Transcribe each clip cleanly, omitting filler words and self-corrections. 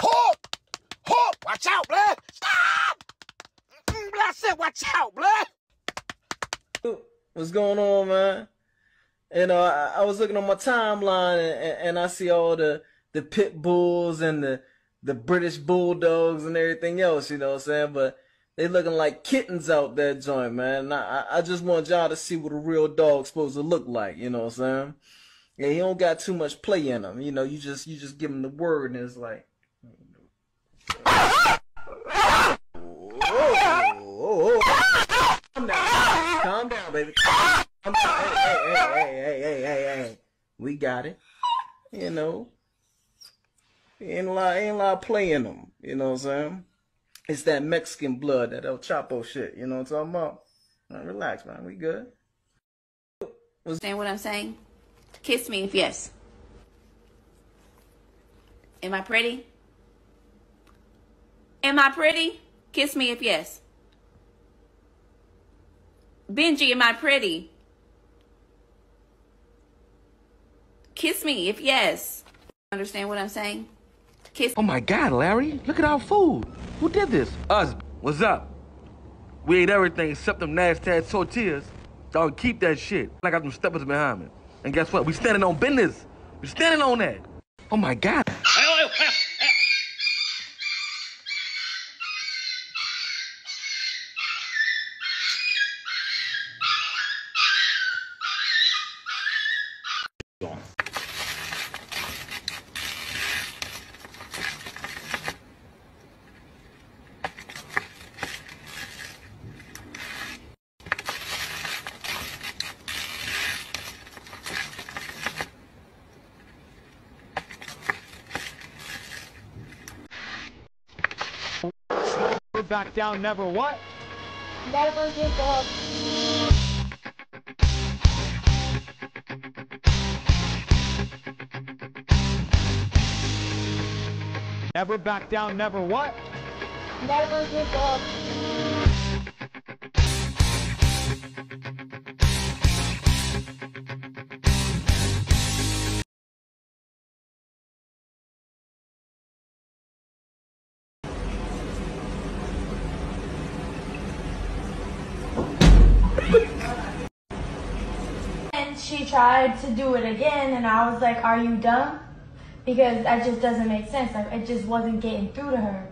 Hope! Hope! Watch out, blood! Stop! I said watch out, blood! What's going on, man? And I was looking on my timeline and I see all the pit bulls and the British bulldogs and everything else, you know what I'm saying? But they looking like kittens out that joint, man. And I just want y'all to see what a real dog's supposed to look like, you know what I'm saying? Yeah, he don't got too much play in him, you know. You just give him the word and it's like, calm down, baby. Hey. We got it. You know. Ain't a lot of play in them. You know what I'm saying? It's that Mexican blood, that El Chapo shit. You know what I'm talking about? Now, relax, man. We good. Understand what I'm saying? Kiss me if yes. Am I pretty? Am I pretty? Kiss me if yes. Benji, am I pretty? Kiss me if yes. Understand what I'm saying? Kiss. Oh my God, Larry, look at our food. Who did this? Us. What's up? We ate everything except them nasty ass tortillas. Dog, keep that shit. I got them steppers behind me. And guess what? We standing on business. We standing on that. Oh my God. Back down, never what? Never give up. Never back down, never what? Never give up. And she tried to do it again, and I was like, are you dumb? Because that just doesn't make sense. Like, it just wasn't getting through to her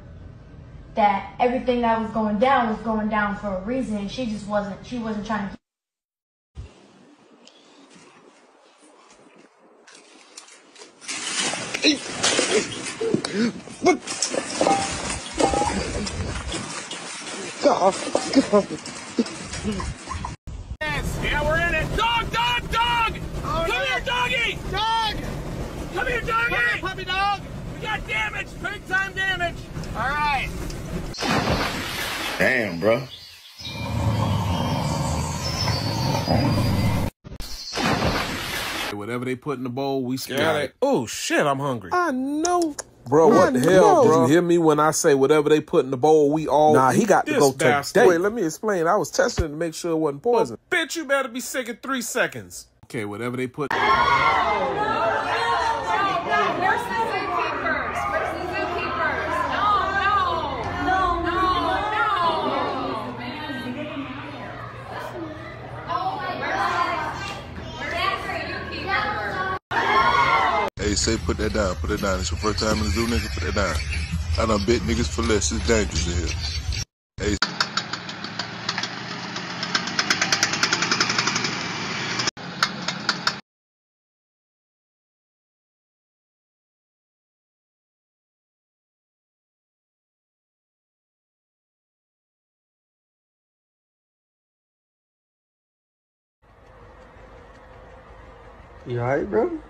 that everything that was going down for a reason, and she wasn't trying to. God. Yeah, we're in it. Dog! Oh, Come here, doggy! Dog! Come here, doggy! Come here, puppy dog! We got damage, big time damage. All right. Damn, bro. Whatever they put in the bowl, we spit Got it. it. Oh shit, I'm hungry. I know. Bro, what the hell, Did bro? you hear me when I say whatever they put in the bowl, we all Nah, he eat? got to This go bastard. today. Wait, let me explain. I was testing it to make sure it wasn't poison. Bitch, you better be sick in 3 seconds. Okay, whatever they put. Where's the zookeepers? Where's the zookeepers? Hey, say put that down, put it down. It's your first time in the zoo, nigga, put that down. I done bit niggas for less, it's dangerous in here. Hey. You alright, bro?